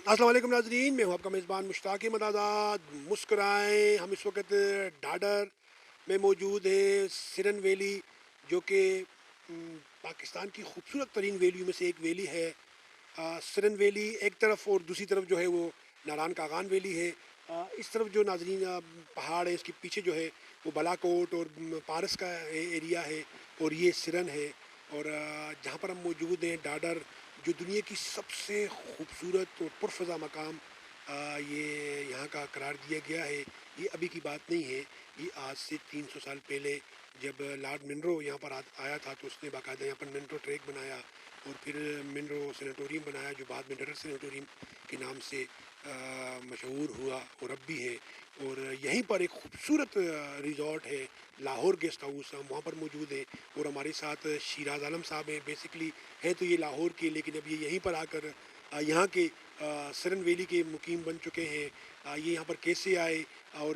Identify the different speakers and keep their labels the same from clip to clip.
Speaker 1: अस्सलाम वालेकुम नाज़रीन, मैं हूँ आपका मेज़बान मुश्ताक़ मदादाद। मुस्कुराएँ, हम इस वक्त डाडर में मौजूद है, सिरन वैली, जो कि पाकिस्तान की खूबसूरत तरीन वैलियों में से एक वैली है। सिरन वैली एक तरफ और दूसरी तरफ जो है वो नारायण कागान वैली है। इस तरफ जो नाजरीन पहाड़ है, इसके पीछे जो है वो बालाकोट और पारस का एरिया है, और ये सिरन है। और जहाँ पर हम मौजूद हैं, डाडर, जो दुनिया की सबसे खूबसूरत और पुरफ़ज़ा मकाम ये यहाँ का करार दिया गया है। ये अभी की बात नहीं है, ये आज से 300 साल पहले जब लॉर्ड मिनरो यहाँ पर आया था, तो उसने बाकायदा यहाँ पर मिनरो ट्रैक बनाया और फिर मिनरो सेनेटोरियम बनाया, जो बाद में डडर सेनेटोरियम के नाम से मशहूर हुआ और अब भी है। और यहीं पर एक खूबसूरत रिज़ॉर्ट है, लाहौर गेस्ट हाउस, हम वहाँ पर मौजूद हैं। और हमारे साथ शिराज आलम साहब हैं। बेसिकली हैं तो ये लाहौर के, लेकिन अब ये यहीं पर आकर यहाँ के सरन वैली के मुकीम बन चुके हैं। ये यहाँ पर कैसे आए और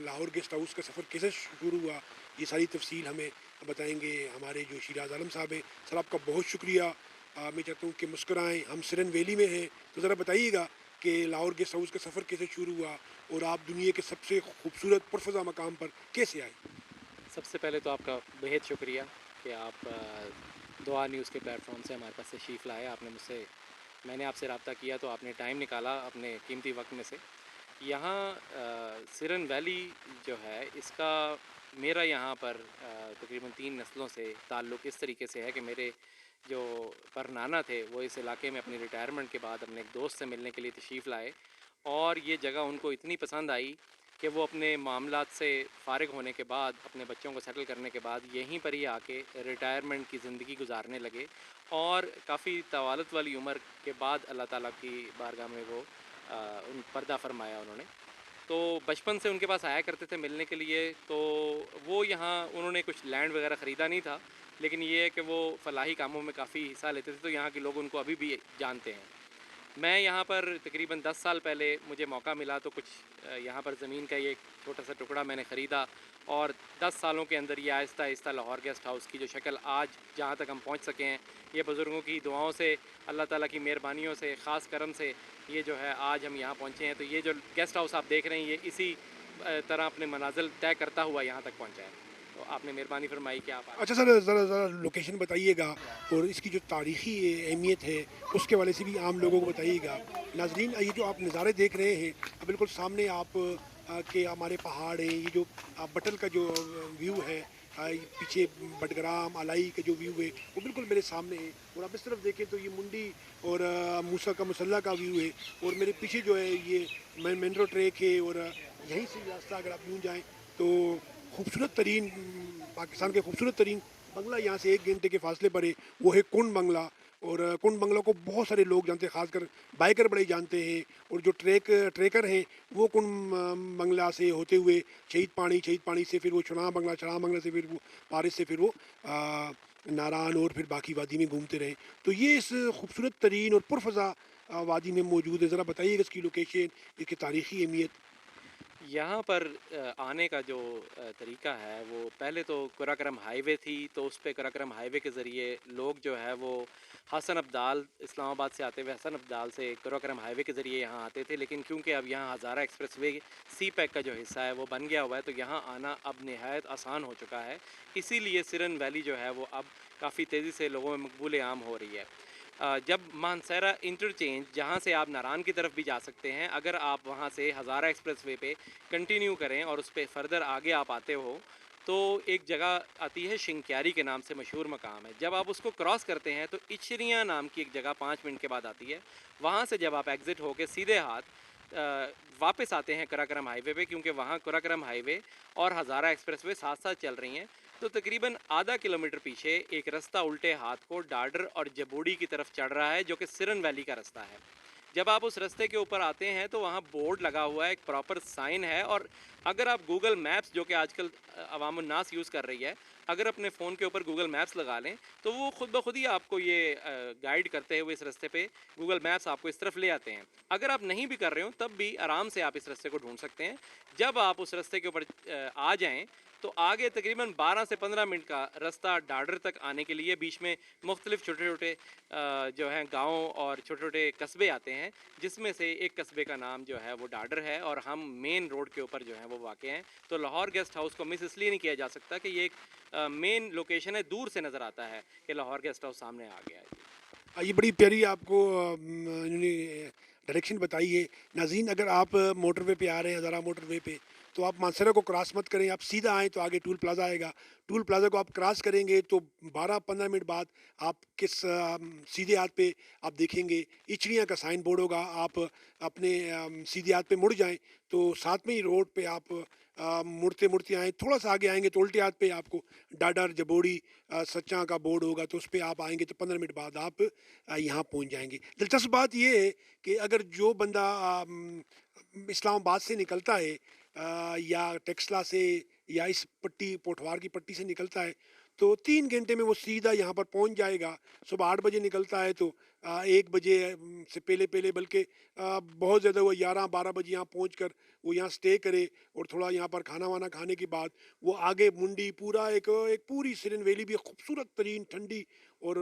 Speaker 1: लाहौर गेस्ट हाउस का सफ़र कैसे शुरू हुआ, ये सारी तफसील हमें बताएंगे हमारे जो शिराज आलम साहब हैं। सर, आपका बहुत शुक्रिया। मैं चाहता हूँ कि मुस्कुराएँ, हम सिरन वैली में हैं, तो ज़रा बताइएगा कि लाहौर गेस्ट हाउस का सफ़र कैसे शुरू हुआ और आप दुनिया के सबसे खूबसूरत पुरफ़ज़ा मकाम पर कैसे आए।
Speaker 2: सबसे पहले तो आपका बेहद शुक्रिया कि आप दुआ न्यूज़ के प्लेटफॉर्म से हमारे पास तशरीफ़ लाए। मैंने आपसे रब्ता किया तो आपने टाइम निकाला अपने कीमती वक्त में से। यहाँ सिरन वैली जो है इसका मेरा यहाँ पर तकरीबन 3 नस्लों से ताल्लुक़ इस तरीके से है कि मेरे जो परनाना थे वो इस इलाके में अपनी रिटायरमेंट के बाद अपने एक दोस्त से मिलने के लिए तशरीफ़ लाए, और ये जगह उनको इतनी पसंद आई कि वो अपने मामलात से फ़ारिग होने के बाद, अपने बच्चों को सेटल करने के बाद यहीं पर ही आके रिटायरमेंट की ज़िंदगी गुजारने लगे। और काफ़ी तवालत वाली उम्र के बाद अल्लाह ताला की बारगाह में वो उन पर्दा फरमाया उन्होंने। तो बचपन से उनके पास आया करते थे मिलने के लिए। तो वो यहाँ उन्होंने कुछ लैंड वगैरह ख़रीदा नहीं था, लेकिन ये है कि वो फलाही कामों में काफ़ी हिस्सा लेते थे, तो यहाँ के लोग उनको अभी भी जानते हैं। मैं यहाँ पर तकरीबन 10 साल पहले मुझे मौका मिला तो कुछ यहाँ पर ज़मीन का ये एक छोटा सा टुकड़ा मैंने ख़रीदा, और 10 सालों के अंदर ये आहिस्ता आहिस्ता लाहौर गेस्ट हाउस की जो शक्ल आज जहाँ तक हम पहुँच सके हैं, ये बुज़ुर्गों की दुआओं से, अल्लाह ताला की मेहरबानियों से, ख़ास करम से ये जो है आज हम यहाँ पहुँचे हैं। तो ये जो गेस्ट हाउस आप देख रहे हैं, ये इसी तरह अपने मनाजिल तय करता हुआ यहाँ तक पहुँचा है। तो आपने मेहरबानी फरमाई कि आप
Speaker 1: अच्छा सर, ज़रा ज़रा लोकेशन बताइएगा और इसकी जो तारीख़ी अहमियत है उसके वाले से भी आम लोगों को बताइएगा। नाज़रीन, ये जो आप नज़ारे देख रहे हैं, बिल्कुल सामने आप के हमारे पहाड़ हैं, ये जो बटल का जो व्यू है, पीछे बडग्राम आलाई का जो व्यू है वो बिल्कुल मेरे सामने है। और आप इस तरफ देखें तो ये मुंडी और मूसा का मुसल्ला का व्यू है। और मेरे पीछे जो है ये मेट्रो ट्रैक है। और यहीं से रास्ता अगर आप यूँ जाएँ तो खूबसूरत तरीन पाकिस्तान के खूबसूरत तरीन बंगला यहाँ से 1 घंटे के फासले पर है, वो है कुंड बंगला। और कुंड बंगला को बहुत सारे लोग जानते हैं, खासकर बाइकर बड़े जानते हैं। और जो ट्रेकर हैं वो कुंड बंगला से होते हुए शहीद पानी से फिर वो चुनाव बंगला से फिर वो पारिस से फिर वो नारान और फिर बाकी वादी में घूमते रहे। तो ये इस खूबसूरत तरीन और पुरफज़ा वादी में मौजूद है। ज़रा बताइएगा इसकी लोकेशन, इसकी तारीख़ी अहमियत।
Speaker 2: यहाँ पर आने का जो तरीका है, वो पहले तो कुराक्रम हाईवे थी, तो उस पे कुराक्रम हाईवे के ज़रिए लोग जो है वो हसन अब्दाल, इस्लामाबाद से आते हुए हसन अब्दाल से कुराक्रम हाईवे के ज़रिए यहाँ आते थे। लेकिन क्योंकि अब यहाँ हज़ारा एक्सप्रेसवे सी पैक का जो हिस्सा है वो बन गया हुआ है, तो यहाँ आना अब निहायत आसान हो चुका है। इसीलिए सिरन वैली जो है वो अब काफ़ी तेज़ी से लोगों में मकबूल आम हो रही है। जब मानसरा इंटरचेंज, जहाँ से आप नारान की तरफ भी जा सकते हैं, अगर आप वहाँ से हज़ारा एक्सप्रेसवे पे कंटिन्यू करें और उस पर फर्दर आगे आप आते हो, तो एक जगह आती है शिंक्यारी के नाम से मशहूर मकाम है। जब आप उसको क्रॉस करते हैं तो इचरियाँ नाम की एक जगह 5 मिनट के बाद आती है। वहाँ से जब आप एग्ज़िट होकर सीधे हाथ वापस आते हैं कराक्रम हाईवे पे, क्योंकि वहाँ कराक्रम हाईवे और हज़ारा एक्सप्रेसवे साथ साथ चल रही हैं, तो तकरीबन आधा किलोमीटर पीछे एक रास्ता उल्टे हाथ को डाडर और जबूड़ी की तरफ चढ़ रहा है, जो कि सिरन वैली का रास्ता है। जब आप उस रास्ते के ऊपर आते हैं तो वहाँ बोर्ड लगा हुआ है, एक प्रॉपर साइन है। और अगर आप गूगल मैप्स, जो कि आजकल अवामुन्नास यूज़ कर रही है, अगर अपने फ़ोन के ऊपर गूगल मैप्स लगा लें तो वो खुद ब खुद ही आपको ये गाइड करते हुए इस रास्ते पे गूगल मैप्स आपको इस तरफ ले आते हैं। अगर आप नहीं भी कर रहे हो तब भी आराम से आप इस रास्ते को ढूंढ सकते हैं। जब आप उस रास्ते के ऊपर आ जाएं तो आगे तकरीबन 12 से 15 मिनट का रास्ता डाडर तक आने के लिए बीच में मुख्तलिफ छोटे छोटे जो हैं गाँव और छोटे छोटे कस्बे आते हैं, जिसमें से एक कस्बे का नाम जो है वो डाडर है और हम मेन रोड के ऊपर जो है वो वाक़ हैं। तो लाहौर गेस्ट हाउस को मिस इसलिए नहीं किया जा सकता कि ये एक मेन लोकेशन है, दूर से नज़र आता है कि लाहौर गेस्ट हाउस सामने आ गया है।
Speaker 1: ये बड़ी प्यारी आपको इन्होंने डायरेक्शन बताई है। नाज़रीन, अगर आप मोटरवे पे आ रहे हैं, ज़रा मोटरवे पे, तो आप मानसरा को क्रॉस मत करें, आप सीधा आएँ तो आगे टूल प्लाज़ा आएगा। टूल प्लाज़ा को आप क्रॉस करेंगे तो 12-15 मिनट बाद आप सीधे हाथ पे आप देखेंगे इचड़ियाँ का साइन बोर्ड होगा। आप अपने सीधे हाथ पे मुड़ जाएँ तो साथ में ही रोड पे आप मुड़ते मुड़ते आएँ, थोड़ा सा आगे आएँगे तो उल्टे हाथ पे आपको डाडर, जबोड़ी, सच्चा का बोर्ड होगा, तो उस पे आप आएँगे तो 15 मिनट बाद आप यहाँ पहुँच जाएँगे। दिलचस्प बात ये है कि अगर जो बंदा इस्लामाबाद से निकलता है या टेक्सला से या इस पट्टी पोठवार की पट्टी से निकलता है, तो 3 घंटे में वो सीधा यहाँ पर पहुँच जाएगा। सुबह 8 बजे निकलता है तो 1 बजे से पहले बल्कि बहुत ज़्यादा वो 11-12 बजे यहाँ पहुँचकर वो यहाँ स्टे करे और थोड़ा यहाँ पर खाना-वाना खाने के बाद वो आगे मुंडी पूरा एक एक पूरी सिरन वैली भी खूबसूरत तरीन ठंडी और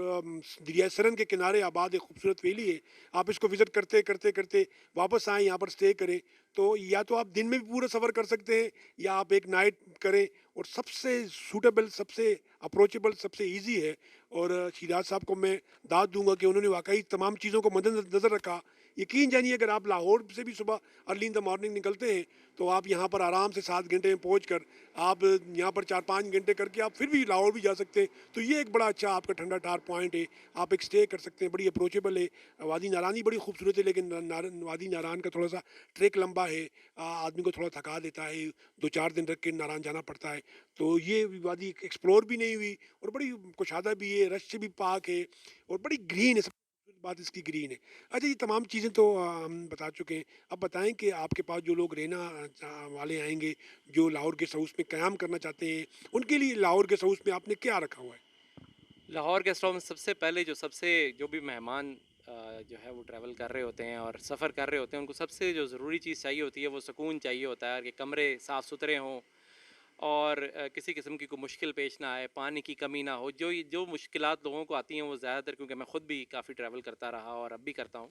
Speaker 1: दरिया सरन के किनारे आबाद एक खूबसूरत वैली है। आप इसको विज़िट करते वापस आएँ, यहाँ पर स्टे करें, तो या तो आप दिन में भी पूरा सफ़र कर सकते हैं या आप एक नाइट करें। और सबसे सूटेबल, सबसे अप्रोचेबल, सबसे ईज़ी है। और शिराज साहब को मैं दाद दूँगा कि उन्होंने वाक़ई तमाम चीज़ों को मद्देनज़र रखा। यकीन जानिए, अगर आप लाहौर से भी सुबह अर्ली इन द मॉर्निंग निकलते हैं तो आप यहाँ पर आराम से 7 घंटे में पहुँच आप यहाँ पर 4-5 घंटे करके आप फिर भी लाहौर भी जा सकते हैं। तो ये एक बड़ा अच्छा आपका ठंडा ठार पॉइंट है। आप एक स्टे कर सकते हैं, बड़ी अप्रोचेबल है। वादी नारान ही बड़ी खूबसूरत है, लेकिन वादी नारान का थोड़ा सा ट्रैक लंबा है, आदमी को थोड़ा थका देता है, 2-4 दिन रख के नारान जाना पड़ता है। तो ये वादी एक्सप्लोर भी नहीं हुई और बड़ी कुशादा भी है, रश से भी पाक है और बड़ी ग्रीन है। सब बात इसकी ग्रीन है। अच्छा, ये तमाम चीज़ें तो हम बता चुके हैं। अब बताएं कि आपके पास जो लोग रहना वाले आएंगे, जो लाहौर गेस्ट हाउस में क़याम करना चाहते हैं, उनके लिए लाहौर गेस्ट हाउस में आपने क्या रखा हुआ है?
Speaker 2: लाहौर गेस्ट हाउस में सबसे पहले जो भी मेहमान जो है वो ट्रैवल कर रहे होते हैं और सफ़र कर रहे होते हैं, उनको सबसे जो ज़रूरी चीज़ चाहिए होती है वो सुकून चाहिए होता है कि कमरे साफ़ सुथरे हों और किसी किस्म की कोई मुश्किल पेश ना आए, पानी की कमी ना हो। जो मुश्किलात लोगों को आती हैं वो ज़्यादातर, क्योंकि मैं ख़ुद भी काफ़ी ट्रैवल करता रहा और अब भी करता हूँ,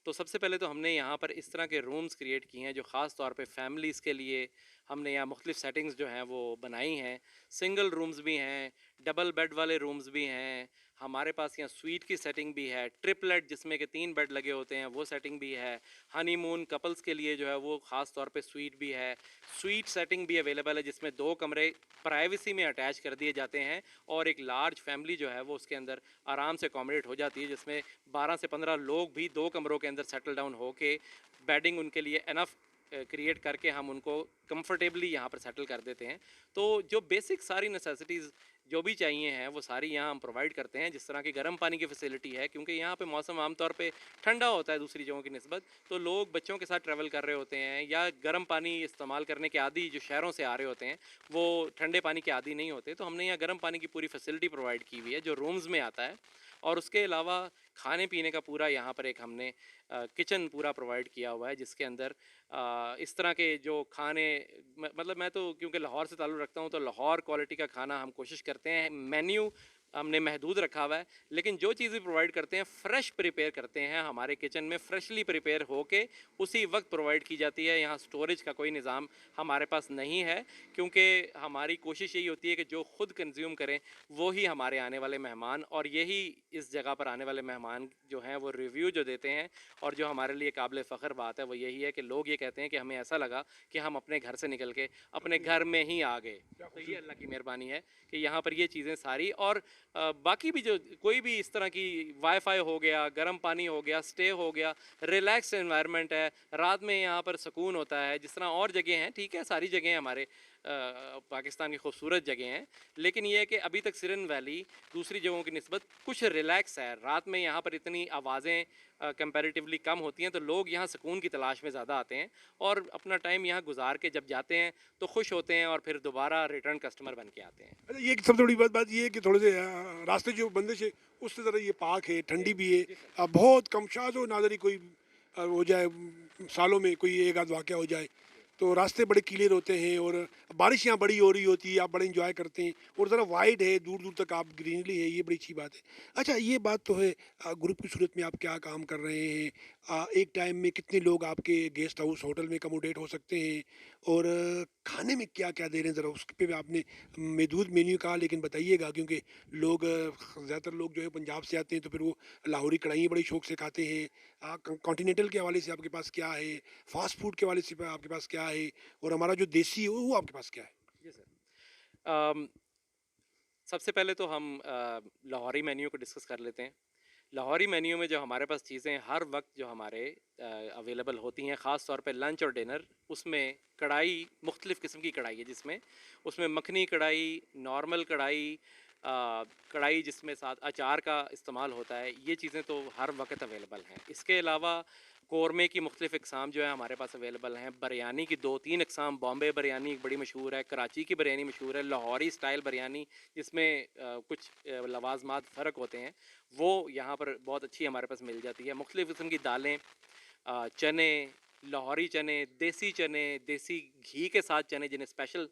Speaker 2: तो सबसे पहले तो हमने यहाँ पर इस तरह के रूम्स क्रिएट किए हैं जो ख़ास तौर पे फैमिलीज़ के लिए हमने यहाँ मुख्तलिफ सेटिंग्स जो हैं वो बनाई हैं। सिंगल रूम्स भी हैं, डबल बेड वाले रूम्स भी हैं, हमारे पास यहाँ स्वीट की सेटिंग भी है, ट्रिपलेट जिसमें कि 3 बेड लगे होते हैं वो सेटिंग भी है, हनीमून कपल्स के लिए जो है वो ख़ास तौर पे स्वीट भी है, स्वीट सेटिंग भी अवेलेबल है जिसमें 2 कमरे प्राइवेसी में अटैच कर दिए जाते हैं और एक लार्ज फैमिली जो है वो उसके अंदर आराम से अकोमोडेट हो जाती है, जिसमें 12 से 15 लोग भी 2 कमरों के अंदर सेटल डाउन होके बेडिंग उनके लिए इनफ क्रिएट करके हम उनको कंफर्टेबली यहाँ पर सेटल कर देते हैं। तो जो बेसिक सारी नेसेसिटीज़ जो भी चाहिए हैं वो सारी यहाँ हम प्रोवाइड करते हैं। जिस तरह की गर्म पानी की फैसिलिटी है, क्योंकि यहाँ पे मौसम आमतौर पे ठंडा होता है दूसरी जगहों की निस्बत, तो लोग बच्चों के साथ ट्रैवल कर रहे होते हैं या गर्म पानी इस्तेमाल करने के आदी जो शहरों से आ रहे होते हैं वो ठंडे पानी के आदी नहीं होते, तो हमने यहाँ गर्म पानी की पूरी फैसिलिटी प्रोवाइड की हुई है जो रूम्स में आता है। और उसके अलावा खाने पीने का पूरा यहाँ पर एक हमने किचन पूरा प्रोवाइड किया हुआ है, जिसके अंदर इस तरह के जो खाने मतलब मैं तो क्योंकि लाहौर से ताल्लुक़ रखता हूँ तो लाहौर क्वालिटी का खाना हम कोशिश करते हैं। मेन्यू हमने महदूद रखा हुआ है, लेकिन जो चीज़ें प्रोवाइड करते हैं फ़्रेश प्रिपेयर करते हैं हमारे किचन में, फ़्रेशली प्रिपेयर होके उसी वक्त प्रोवाइड की जाती है। यहाँ स्टोरेज का कोई निज़ाम हमारे पास नहीं है, क्योंकि हमारी कोशिश यही होती है कि जो ख़ुद कंज्यूम करें वो ही हमारे आने वाले मेहमान, और यही इस जगह पर आने वाले मेहमान जो हैं वो रिव्यू जो देते हैं। और जो हमारे लिए काबिल फ़ख्र बात है वो यही है कि लोग ये कहते हैं कि हमें ऐसा लगा कि हम अपने घर से निकल के अपने घर में ही आ गए। तो ये अल्लाह की मेहरबानी है कि यहाँ पर ये चीज़ें सारी, और बाकी भी जो कोई भी इस तरह की वाईफाई हो गया, गर्म पानी हो गया, स्टे हो गया, रिलैक्स एनवायरनमेंट है, रात में यहाँ पर सुकून होता है जिस तरह और जगह हैं। ठीक है, सारी जगह हमारे पाकिस्तान की खूबसूरत जगह हैं, लेकिन ये है कि अभी तक सिरन वैली दूसरी जगहों की निस्बत कुछ रिलैक्स है। रात में यहाँ पर इतनी आवाज़ें कंपैरेटिवली कम होती हैं, तो लोग यहाँ सुकून की तलाश में ज़्यादा आते हैं और अपना टाइम यहाँ गुजार के जब जाते हैं तो खुश होते हैं और फिर दोबारा रिटर्न कस्टमर बन के आते हैं।
Speaker 1: अच्छा, ये एक सबसे बड़ी बात ये है कि थोड़े से रास्ते जो बंदिश है उससे ज़रा ये पाक है, ठंडी भी है। बहुत कम शायद हो नादरी कोई हो जाए, सालों में कोई एक आध वाक़या हो जाए, तो रास्ते बड़े क्लियर होते हैं और बारिश यहाँ बड़ी हो रही होती है, आप बड़े इंजॉय करते हैं और ज़रा वाइड है, दूर दूर तक आप ग्रीनरी है, ये बड़ी अच्छी बात है। अच्छा ये बात तो है, ग्रुप की सूरत में आप क्या काम कर रहे हैं, एक टाइम में कितने लोग आपके गेस्ट हाउस होटल में अकोमोडेट हो सकते हैं और खाने में क्या क्या दे रहे हैं, ज़रा उस पे भी आपने महदूद मेन्यू कहा लेकिन बताइएगा, क्योंकि लोग ज़्यादातर लोग जो है पंजाब से आते हैं तो फिर वो लाहौरी कढ़ाई बड़ी शौक से खाते हैं। कॉन्टिनेंटल के हवाले से आपके पास क्या है, फास्ट फूड के हवाले से आपके पास क्या है और हमारा जो देसी है वो आपके पास क्या है?
Speaker 2: जी सर। सबसे पहले तो हम लाहौरी मेन्यू को डिस्कस कर लेते हैं। लाहौरी मेन्यू में जो हमारे पास चीज़ें हर वक्त जो हमारे अवेलेबल होती हैं, ख़ास तौर पे लंच और डिनर, उसमें कढ़ाई मुख्तलिफ़ किस्म की कढ़ाई है, जिसमें उसमें मखनी कढ़ाई, नॉर्मल कढ़ाई, कढ़ाई जिसमें साथ अचार का इस्तेमाल होता है, ये चीज़ें तो हर वक्त अवेलेबल हैं। इसके अलावा कौरमे की मुख्तलिफ़ इकसाम जो है हमारे पास अवेलेबल हैं। बिरयानी की 2-3 इकसाम, बॉम्बे बिरयानी एक बड़ी मशहूर है, कराची की बिरयानी मशहूर है, लाहौरी स्टाइल बिरयानी जिसमें कुछ लवाजमात फ़र्क होते हैं, वो यहाँ पर बहुत अच्छी हमारे पास मिल जाती है। मुख्तलिफ़ किस्म की दालें, चने, लाहौरी चने, देसी घी के साथ चने जिन्हें स्पेशल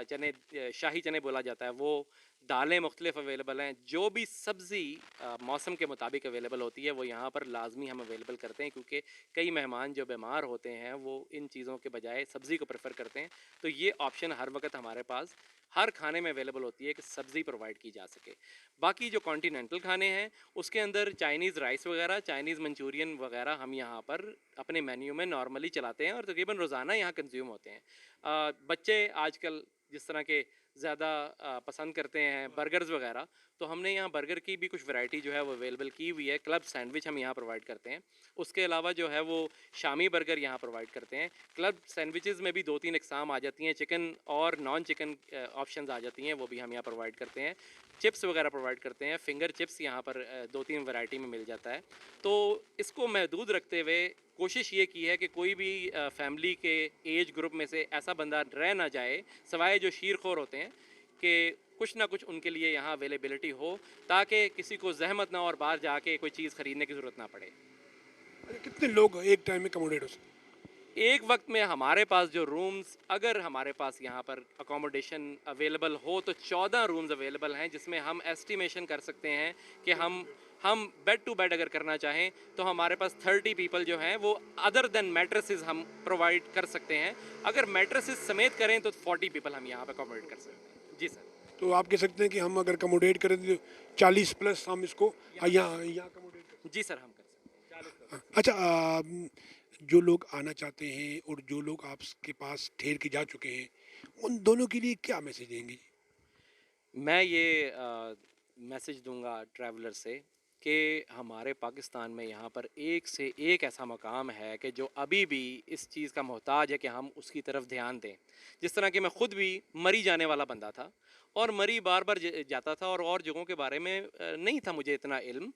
Speaker 2: चने, शाही चने बोला जाता है, वो दालें मुख्तलिफ अवेलेबल हैं। जो भी सब्ज़ी मौसम के मुताबिक अवेलेबल होती है वो यहाँ पर लाजमी हम अवेलेबल करते हैं, क्योंकि कई मेहमान जो बीमार होते हैं वो इन चीज़ों के बजाय सब्ज़ी को प्रेफर करते हैं। तो ये ऑप्शन हर वक्त हमारे पास हर खाने में अवेलेबल होती है कि सब्ज़ी प्रोवाइड की जा सके। बाकी जो कॉन्टिनेंटल खाने हैं उसके अंदर चाइनीज़ राइस वगैरह, चाइनीज़ मंचूरियन वगैरह हम यहाँ पर अपने मेन्यू में नॉर्मली चलाते हैं और तकरीबन रोज़ाना यहाँ कंज्यूम होते हैं। बच्चे आजकल जिस तरह के ज़्यादा पसंद करते हैं बर्गर्स वगैरह, तो हमने यहाँ बर्गर की भी कुछ वैरायटी जो है वो अवेलेबल की हुई है। क्लब सैंडविच हम यहाँ प्रोवाइड करते हैं। उसके अलावा जो है वो शामी बर्गर यहाँ प्रोवाइड करते हैं। क्लब सैंडविचेज़ में भी 2-3 इकसाम आ जाती हैं, चिकन और नॉन चिकन ऑप्शंस आ जाती हैं, वो भी हम यहाँ प्रोवाइड करते हैं। चिप्स वगैरह प्रोवाइड करते हैं, फिंगर चिप्स यहाँ पर 2-3 वैरायटी में मिल जाता है। तो इसको महदूद रखते हुए कोशिश ये की है कि कोई भी फैमिली के एज ग्रुप में से ऐसा बंदा रह ना जाए, सिवाय जो शीरखोर होते हैं, कि कुछ ना कुछ उनके लिए यहाँ अवेलेबिलिटी हो, ताकि किसी को जहमत ना हो और बाहर जाके कोई चीज़ ख़रीदने की ज़रूरत ना पड़े।
Speaker 1: अरे कितने लोग एक टाइम में अकोमोडेट हो सकते
Speaker 2: एक वक्त में हमारे पास जो रूम्स, अगर हमारे पास यहाँ पर अकोमोडेशन अवेलेबल हो तो 14 रूम्स अवेलेबल हैं, जिसमें हम एस्टिमेशन कर सकते हैं कि हम बेड टू बेड अगर करना चाहें तो हमारे पास 30 पीपल जो हैं वो अदर देन मैट्रेसेस हम प्रोवाइड कर सकते हैं। अगर मैट्रेसेस समेत करें तो 40 पीपल हम यहाँ पर अकोमोडेट कर सकते हैं। जी सर।
Speaker 1: हैं? तो आप कह सकते हैं कि हम अगर अकोमोडेट करें तो 40 प्लस हम इसको यहाँ अकोमोडेट कर
Speaker 2: जी सर, हम कर सकते हैं 40
Speaker 1: सकते हैं। अच्छा, जो लोग आना चाहते हैं और जो लोग आपके पास ठहर के जा चुके हैं, उन दोनों के लिए क्या मैसेज देंगे?
Speaker 2: मैं ये मैसेज दूंगा ट्रैवलर से कि हमारे पाकिस्तान में यहाँ पर एक से एक ऐसा मकाम है कि जो अभी भी इस चीज़ का मोहताज है कि हम उसकी तरफ ध्यान दें। जिस तरह कि मैं ख़ुद भी मरी जाने वाला बंदा था और मरी बार बार जाता था और जगहों के बारे में नहीं था मुझे इतना इल्म।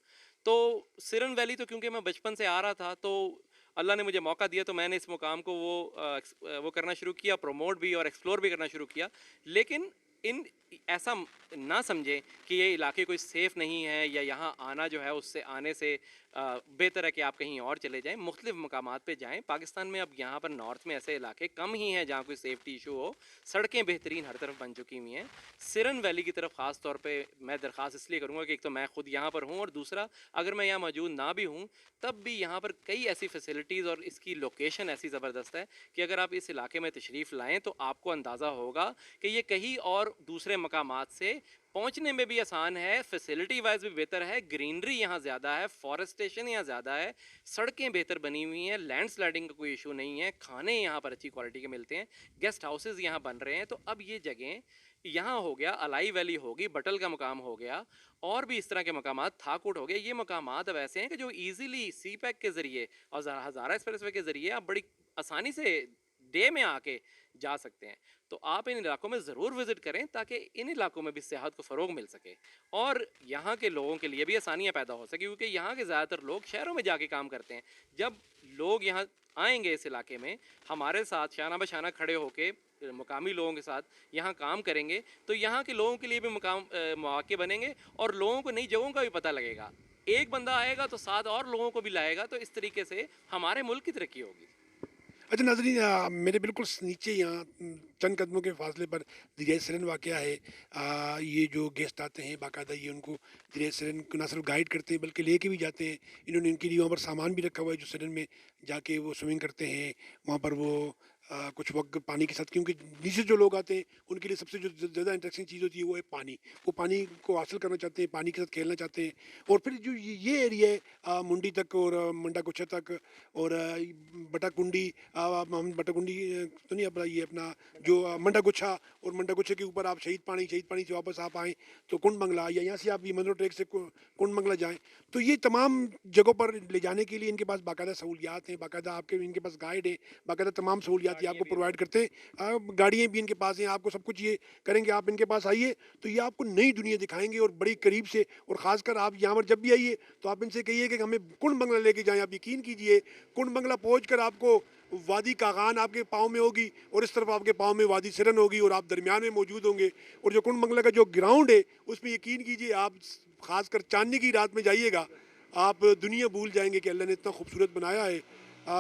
Speaker 2: तो सिरन वैली तो क्योंकि मैं बचपन से आ रहा था, तो अल्लाह ने मुझे मौका दिया तो मैंने इस मुकाम को वो करना शुरू किया, प्रमोट भी और एक्सप्लोर भी करना शुरू किया। लेकिन इन ऐसा ना समझें कि ये इलाके कोई सेफ़ नहीं है या यहाँ आना जो है उससे आने से बेहतर है कि आप कहीं और चले जाएं, मुख्तलिफ मकामात पे जाएं। पाकिस्तान में अब यहाँ पर नॉर्थ में ऐसे इलाके कम ही हैं जहाँ कोई सेफ्टी इशू हो। सड़कें बेहतरीन हर तरफ बन चुकी हुई हैं। सिरन वैली की तरफ ख़ास तौर पे मैं दरख्वास्त इसलिए करूँगा कि एक तो मैं ख़ुद यहाँ पर हूँ और दूसरा अगर मैं यहाँ मौजूद ना भी हूँ तब भी यहाँ पर कई ऐसी फैसिलिटीज़ और इसकी लोकेशन ऐसी ज़बरदस्त है कि अगर आप इस इलाके में तशरीफ़ लाएँ तो आपको अंदाज़ा होगा कि ये कहीं और दूसरे मकामात से पहुंचने में भी आसान है, फैसिलिटी वाइज भी बेहतर है, ग्रीनरी यहाँ ज़्यादा है, फॉरेस्टेशन यहाँ ज़्यादा है, सड़कें बेहतर बनी हुई हैं, लैंड स्लाइडिंग का कोई इशू नहीं है, खाने यहाँ पर अच्छी क्वालिटी के मिलते हैं, गेस्ट हाउसेज यहाँ बन रहे हैं। तो अब ये जगह यहाँ हो गया, अलाई वैली होगी, बटल का मकाम हो गया और भी इस तरह के मकामात, थाकोट हो गए, ये मकामात अब ऐसे हैं कि जो ईज़िली सी पैक के ज़रिए और हज़ारा एक्सप्रेसवे के ज़रिए आप बड़ी आसानी से डे में आके जा सकते हैं। तो आप इन इलाकों में ज़रूर विज़िट करें ताकि इन इलाकों में भी सेहत को फ़रोग मिल सके और यहाँ के लोगों के लिए भी आसानियाँ पैदा हो सके, क्योंकि यहाँ के ज़्यादातर लोग शहरों में जाके काम करते हैं। जब लोग यहाँ आएंगे इस इलाके में हमारे साथ शाना बशाना खड़े होके मुकामी लोगों के साथ यहाँ काम करेंगे तो यहाँ के लोगों के लिए भी मौके बनेंगे और लोगों को नई जगहों का भी पता लगेगा। एक बंदा आएगा तो साथ और लोगों को भी लाएगा, तो इस तरीके से हमारे मुल्क की तरक्की होगी।
Speaker 1: अच्छा नाज़रीन, मेरे बिल्कुल नीचे यहाँ चंद कदमों के फासले पर दरियाए सिरन वाक़या है। ये जो गेस्ट आते हैं बाकायदा ये उनको दरियाए सिरन को न सिर्फ गाइड करते हैं बल्कि लेके भी जाते हैं। इन्होंने इनके लिए वहाँ पर सामान भी रखा हुआ है जो सिरन में जाके वो स्विमिंग करते हैं। वहाँ पर वो कुछ वक्त पानी के साथ, क्योंकि नीचे जो लोग आते हैं उनके लिए सबसे जो ज़्यादा इंटरेस्टिंग चीज़ होती है वो है पानी। वो पानी को हासिल करना चाहते हैं, पानी के साथ खेलना चाहते हैं। और फिर जो ये एरिया है मुंडी तक और मंडा गुच्छा तक और बटाकुंडी, हम बटाकुंडी तो नहीं, अपना ये अपना जो मंडा गुच्छा, और मंडा गुच्छे के ऊपर आप शहीद पानी से वापस आप आएँ तो कुंड बंगला, या यहाँ से आप ये मंदरो ट्रैक से कुंड बंगला जाएँ। तो ये तमाम जगहों पर ले जाने के लिए इनके पास बाकायदा सहूलियात हैं, बाकायदा आपके इनके पास गाइड है, बाकायदा तमाम सहूलियात ये आपको प्रोवाइड करते हैं। गाड़ियाँ भी इनके पास हैं, आपको सब कुछ ये करेंगे। आप इनके पास आइए तो ये आपको नई दुनिया दिखाएंगे और बड़ी करीब से। और ख़ासकर आप यहाँ पर जब भी आइए तो आप इनसे कहिए कि हमें कुंड बंगला लेके जाएँ। आप यकीन कीजिए, कुंड बंगला पहुँच आपको वादी कागान आपके पाँव में होगी और इस तरफ आपके पाँव में वादी सिरन होगी और आप दरमियान में मौजूद होंगे। और जो कुंड बंगला का जो ग्राउंड है उसमें यकीन कीजिए, आप खासकर चांदनी की रात में जाइएगा, आप दुनिया भूल जाएंगे कि अल्लाह ने इतना खूबसूरत बनाया है।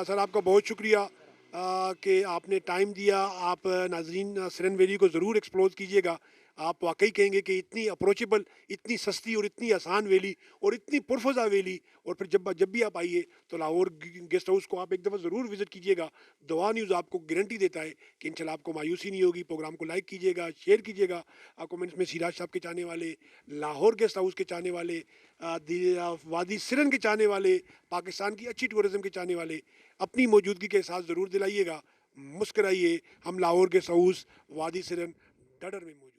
Speaker 1: सर आपका बहुत शुक्रिया कि आपने टाइम दिया। आप नाजरीन सिरन वैली को ज़रूर एक्सप्लोर कीजिएगा। आप वाकई कहेंगे कि इतनी अप्रोचेबल, इतनी सस्ती और इतनी आसान वैली और इतनी पुरफज़ा वैली। और फिर जब भी आप आइए तो लाहौर गेस्ट हाउस को आप एक दफ़ा ज़रूर विज़िट कीजिएगा। दुआ न्यूज़ आपको गारंटी देता है कि इंशाल्लाह आपको मायूसी नहीं होगी। प्रोग्राम को लाइक कीजिएगा, शेयर कीजिएगा। कमेंट्स में सिराज साहब के चाहने वाले, लाहौर गेस्ट हाउस के चाहने वाले, वादी सिरन के चाहने वाले, पाकिस्तान की अच्छी टूरिज़म के चाहने वाले अपनी मौजूदगी के एहसास ज़रूर दिलाइएगा। मुस्कराइए, हम लाहौर गेस्ट हाउस वादी सिरन डडर में मौजूद